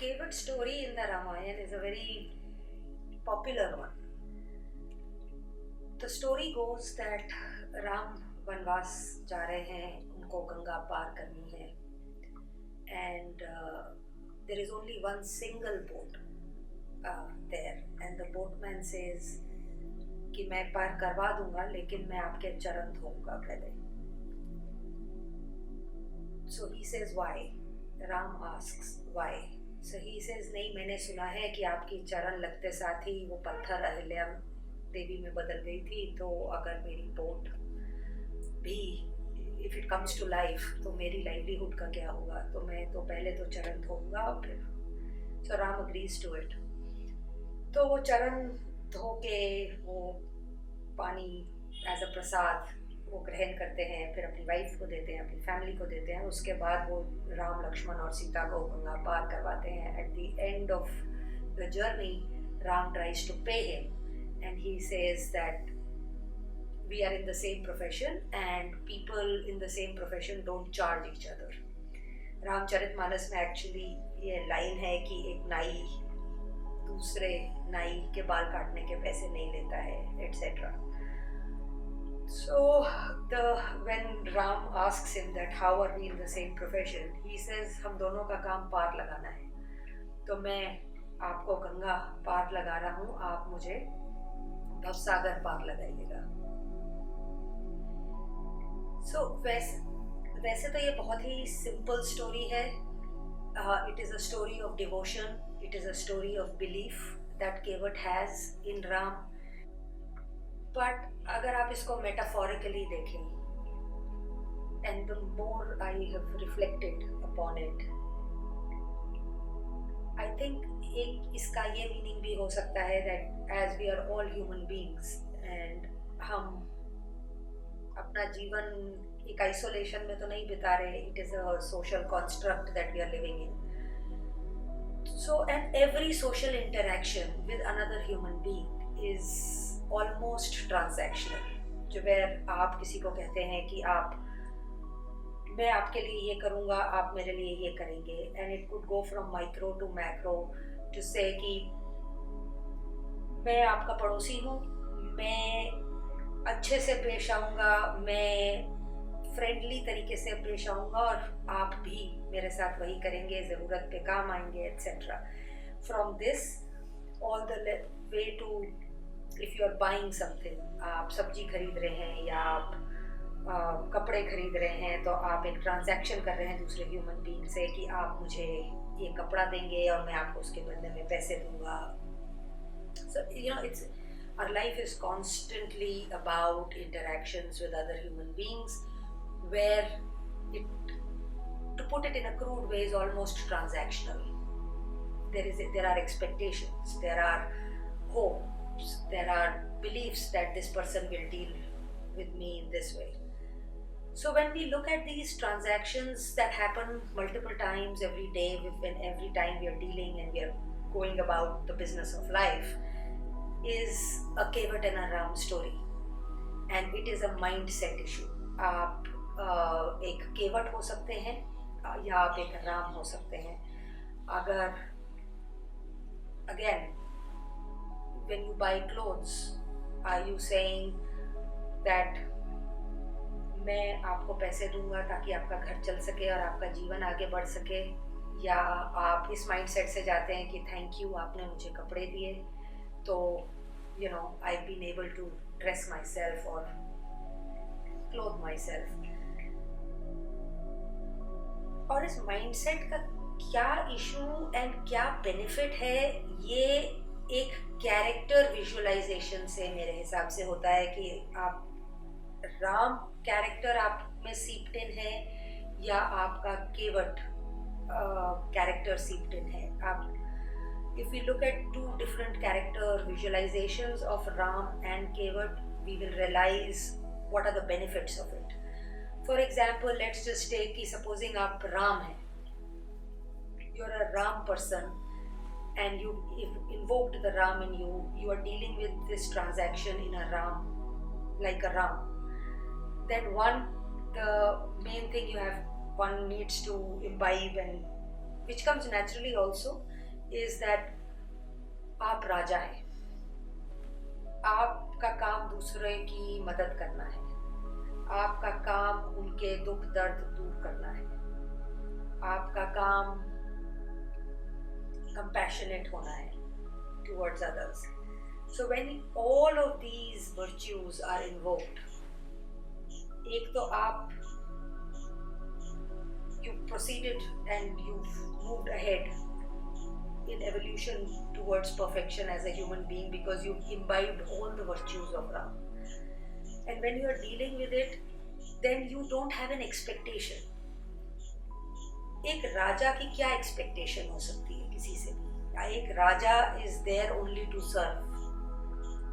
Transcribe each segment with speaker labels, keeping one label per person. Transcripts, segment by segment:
Speaker 1: Kevat story in the Ramayana is a very popular one. The story goes that Ram वनवास जा रहे हैं, उनको गंगा पार करनी है, and there is only one single boat there, and the boatman says कि मैं पार करवा दूंगा लेकिन मैं आपके चरण धोऊंगा पहले. So he says why? Ram asks why. So he says नहीं, मैंने सुना है कि आपकी चरण लगते साथ ही वो पत्थर अहिल्या देवी में बदल गई थी, तो अगर मेरी बोट भी if it comes to life तो मेरी livelihood का क्या होगा, तो मैं तो पहले तो चरण धोऊंगा और फिर. So Ram agrees to it. तो वो चरण धो के वो पानी एज अ प्रसाद वो ग्रहण करते हैं, फिर अपनी वाइफ को देते हैं, अपनी फैमिली को देते हैं. उसके बाद वो राम, लक्ष्मण और सीता को गंगा पार करवाते हैं. At the end of the journey Ram tries to pay him and he says that we are in the same profession and people in the same profession don't charge each other. Ramcharitmanas में एक्चुअली ये line है कि एक नाई दूसरे नाई के बाल काटने के पैसे नहीं लेता है, etc. So when Ram asks him that how are we in the same profession, he says हम दोनों का काम पार लगाना है, तो मैं आपको गंगा पार लगा रहा हूँ, आप मुझे भवसागर पार लगाइएगा. So वैसे तो ये बहुत ही सिंपल स्टोरी है. It is a story of devotion, it is a story of belief that Kevat has in Ram. But अगर आप इसको metaphorically देखें, and the more I have reflected upon it, I think एक इसका ये meaning भी हो सकता है that as we are all human beings and हम अपना जीवन एक आइसोलेशन में तो नहीं बिता रहे, it is a social construct that we are living in. So and every social interaction with another human being is almost transactional. जो where आप किसी को कहते हैं कि मैं आपके लिए ये करूँगा, आप मेरे लिए ये करेंगे, and it could go from micro to macro to say कि मैं आपका पड़ोसी हूँ, मैं अच्छे से पेश आऊँगा, मैं फ्रेंडली तरीके से पेश आऊँगा और आप भी मेरे साथ वही करेंगे, ज़रूरत पे काम आएंगे, etc. From this all the way to if you are buying something, आप सब्जी खरीद रहे हैं या आप कपड़े खरीद रहे हैं, तो आप एक ट्रांजैक्शन कर रहे हैं दूसरे ह्यूमन बीइंग से कि आप मुझे ये कपड़ा देंगे और मैं आपको उसके बदले में पैसे दूंगा. So our life is constantly about interactions with other human beings, where to put it in a crude way, is almost transactional. There are expectations, there are hopes, there are beliefs that this person will deal with me in this way. So when we look at these transactions that happen multiple times every day, every time we are dealing and we are going about the business of life, is a Kevat and a Ram story, and it is a mindset issue. आप एक केवट हो सकते हैं या आप एक राम हो सकते हैं. अगर again, when you buy clothes, are you saying that मैं आपको पैसे दूंगा ताकि आपका घर चल सके और आपका जीवन आगे बढ़ सके, या आप इस माइंडसेट से जाते हैं कि थैंक यू, आपने मुझे कपड़े दिए तो I've been able to dress myself or clothe myself. और इस माइंडसेट का क्या इशू एंड क्या बेनिफिट है, ये एक कैरेक्टर विजुअलाइजेशन से मेरे हिसाब से होता है कि आप राम कैरेक्टर आप में सीप्ड इन है या आपका केवट कैरेक्टर सीप्ड इन है. आप if we look at two different character visualizations of Ram and Kevat, we will realize what are the benefits of it. For example, let's just take supposing आप Ram हैं, you're a Ram person and you invoked the Ram in you, you are dealing with this transaction in a Ram, like a Ram. Then the main thing one needs to imbibe, and which comes naturally also, is that आप राजा हैं, आपका काम दूसरे की मदद करना है, आपका काम उनके दुख दर्द दूर करना है, आपका काम compassionate होना है towards others. So when all of these virtues are invoked, एक तो आप you've proceeded and you've moved ahead in evolution towards perfection as a human being because you've imbibed all the virtues of Ram. And when you are dealing with it, then you don't have an expectation. एक राजा की क्या expectation हो सकती है किसी से भी? एक राजा is there only to serve.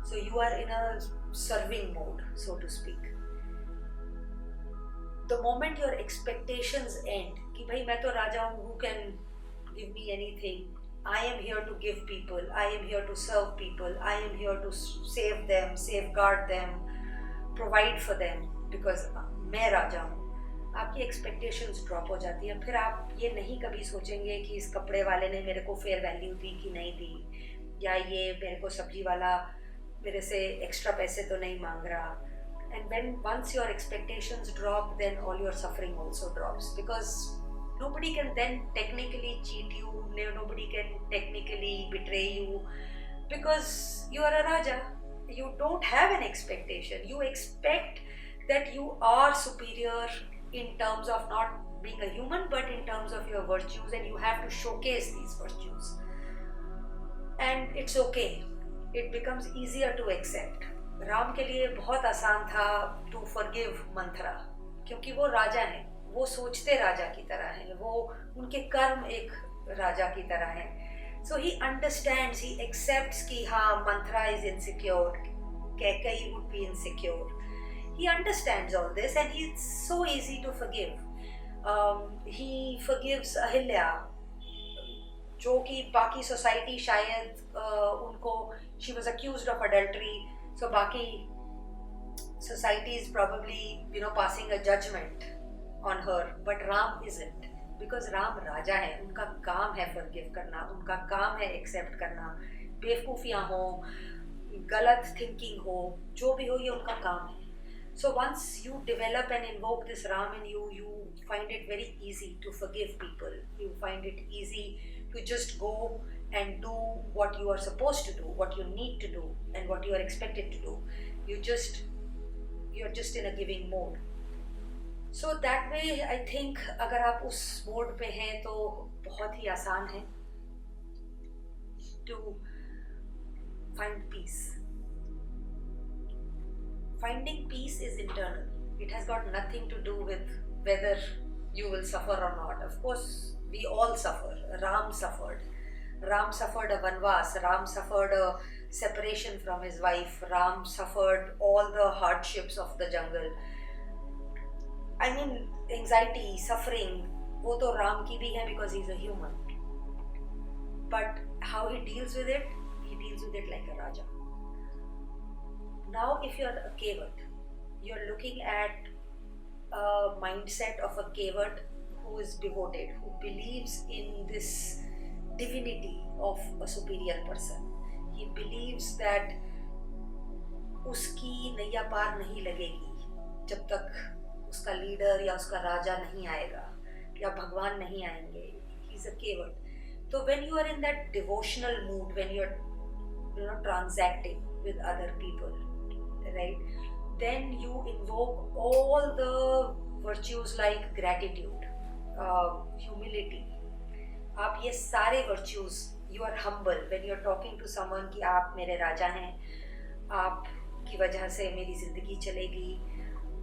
Speaker 1: So you are in a serving mode, so to speak. The moment your expectations end, कि भाई मैं तो राजा हूँ, who can give me anything? I am here to give people, I am here to serve people, I am here to save them, safeguard them, provide for them, because मैं राजा हूँ. आपकी expectations drop हो जाती है. फिर आप ये नहीं कभी सोचेंगे कि इस कपड़े वाले ने मेरे को फेयर वैल्यू दी कि नहीं दी, या ये मेरे को सब्जी वाला मेरे से एक्स्ट्रा पैसे तो नहीं मांग रहा. And when once your expectations drop, then all your suffering also drops, because nobody can then technically cheat you, nobody can technically betray you, because you are a raja. You don't have an expectation. You expect that you are superior in terms of not being a human, but in terms of your virtues, and you have to showcase these virtues. And it's okay. It becomes easier to accept. Ram के लिए बहुत आसान था to forgive Manthara, क्योंकि वो राजा हैं, वो सोचते राजा की तरह हैं, वो उनके कर्म एक राजा की तरह हैं. सो ही अंडरस्टैंड्स, ही एक्सेप्ट्स कि हाँ Manthara is insecure, Kaikeyi would be insecure. He understands all this and he's so easy to forgive. He forgives Ahilya, जो कि बाकी सोसाइटी शायद उनको, she was accused of adultery, so बाकी society is probably passing a judgment on her, but Ram isn't, because Ram राजा है. उनका काम है forgive करना, उनका काम है accept करना, बेवकूफियाँ हो, गलत thinking हो, जो भी हो, ये उनका काम है. So once you develop and invoke this Ram in you, you find it very easy to forgive people. You find it easy to just go and do what you are supposed to do, what you need to do, and what you are expected to do. You're just in a giving mode. So that way, I think अगर आप उस mode पे हैं तो बहुत ही आसान है to find peace. Finding peace is internal. It has got nothing to do with whether you will suffer or not. Of course, we all suffer. Ram suffered. Ram suffered a vanvas. Ram suffered a separation from his wife. Ram suffered all the hardships of the jungle. I mean, anxiety, suffering, वो तो राम की भी है because he's a human. But how he deals with it, he deals with it like a raja. Now, if you're a Kevat, you're looking at a mindset of a Kevat who is devoted, who believes in this divinity of a superior person. He believes that उसकी नैया पार नहीं लगेगी जब तक उसका leader या उसका राजा नहीं आएगा या भगवान नहीं आएंगे. He's a Kevat. So when you are in that devotional mood, when you're transacting with other people, right, then you invoke all the virtues like gratitude, humility. आप ये सारे virtues, you are humble when you are talking to someone कि आप मेरे राजा हैं, आप की वजह से मेरी ज़िंदगी चलेगी,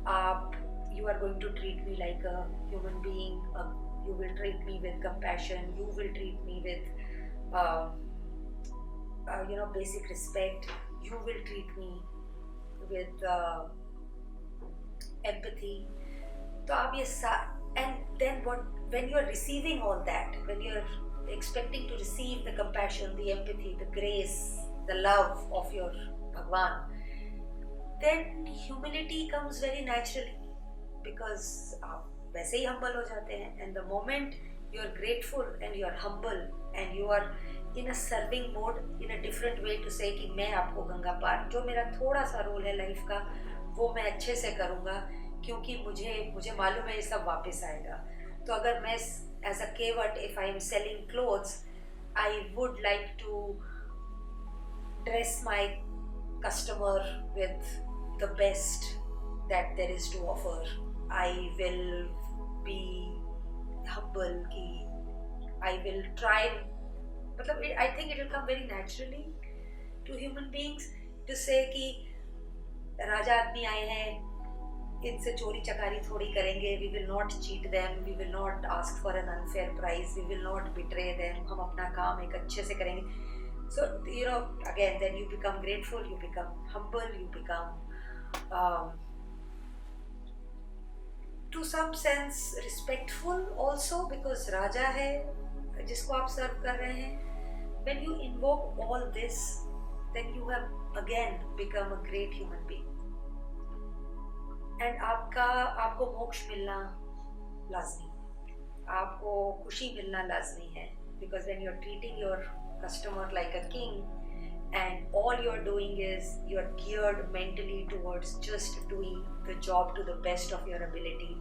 Speaker 1: आप you are going to treat me like a human being, you will treat me with compassion, you will treat me with basic respect, you will treat me with empathy. तो आप ये and then when you are receiving all that, when you are expecting to receive the compassion, the empathy, the grace, the love of your Bhagwan, then humility comes very naturally, because आप वैसे ही humble हो जाते हैं. And the moment you are grateful and you are humble and you are in a serving mode, in a different way to say कि मैं आपको गंगा पार, जो मेरा थोड़ा सा रोल है लाइफ का, वो मैं अच्छे से करूँगा, क्योंकि मुझे मालूम है ये सब वापस आएगा. तो अगर मैं as a kevat, if I am selling clothes, I would like to dress my customer with the best that there is to offer. I will be humble ki I will try, मतलब I think it will come very naturally to human beings to say कि राजा आदमी आए हैं, इनसे चोरी चकारी थोड़ी करेंगे, we will not cheat them, we will not ask for an unfair price, we will not betray them, हम अपना काम एक अच्छे से करेंगे. So again, then you become grateful, you become humble, you become to some sense respectful also, because राजा है जिसको आप सर्व कर रहे हैं. When you invoke all this, then you have again become a great human being. And आपको मोक्ष मिलना लाजमी, आपको खुशी मिलना लाजमी है, because when you're treating your customer like a king and all you're doing is you're geared mentally towards just doing the job to the best of your ability,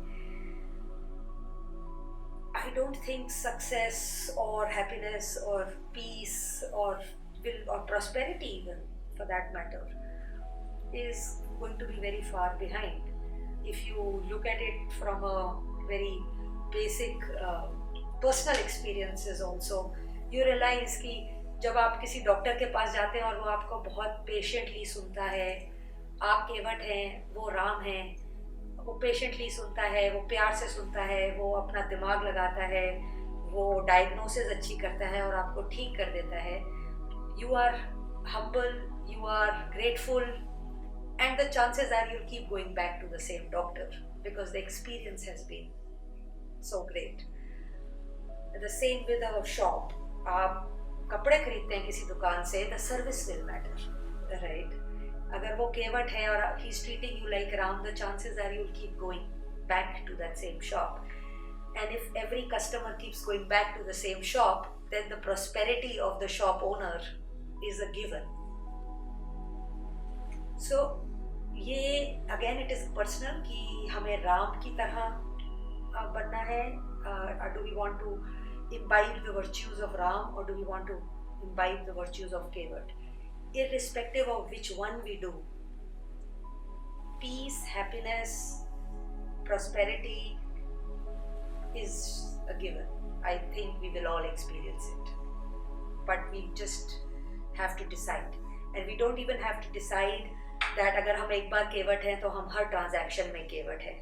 Speaker 1: I don't think success or happiness or peace or prosperity even for that matter is going to be very far behind. If you look at it from a very basic personal experiences also, you realize कि जब आप किसी doctor के पास जाते हैं और वो आपको बहुत पेशेंटली सुनता है, आप केवट हैं, वो राम हैं, वो पेशेंटली सुनता है, वो प्यार से सुनता है, वो अपना दिमाग लगाता है, वो डायग्नोसिस अच्छी करता है और आपको ठीक कर देता है. You are humble, you are grateful, and the chances are you'll keep going back to the same doctor because the experience has been so great. The same with our shop. आप कपड़े खरीदते हैं किसी दुकान से, the service will matter, right? अगर वो केवट है और he's treating you like Ram, the chances are you'll keep going back to that same shop. And if every customer keeps going back to the same shop, then the prosperity of the shop owner is a given. So ये again it is personal कि हमें राम की तरह बनना है, or do we want to imbibe the virtues of Ram, or do we want to imbibe the virtues of Kevat? Irrespective of which one we do, peace, happiness, prosperity is a given. I think we will all experience it, but we just have to decide. And we don't even have to decide that अगर हम एक बार केवट हैं तो हम हर transaction में केवट हैं.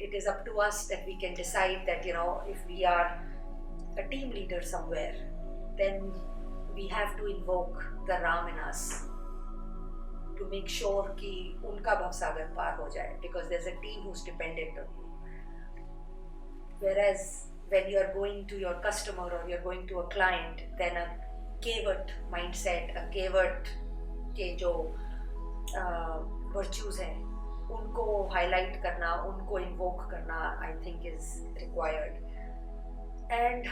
Speaker 1: It is up to us that we can decide that if we are a team leader somewhere, then we have to invoke the Ram in us to make sure कि उनका भवसागर पार हो जाए, because there's a team who's dependent on you. Whereas when you are going to your customer or you're going to a client, then a kevat mindset, a kevat के जो virtues हैं उनको highlight करना, उनको invoke करना, I think is required. And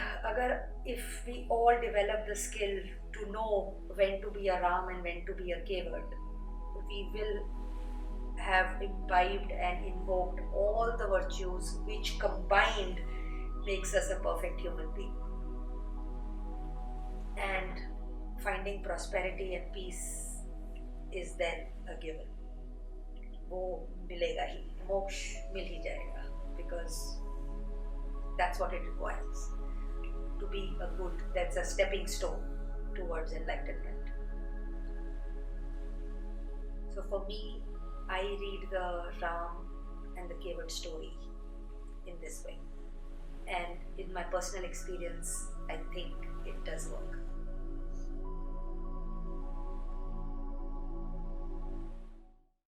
Speaker 1: if we all develop the skill to know when to be a Ram and when to be a Kevat, we will have imbibed and invoked all the virtues which combined makes us a perfect human being. And finding prosperity and peace is then a given. वो मिलेगा ही, मोक्ष मिल ही जाएगा, because that's what it requires to be a good. That's a stepping stone towards enlightenment. So for me, I read the Ram and the Kevat story in this way, and in my personal experience, I think it does work.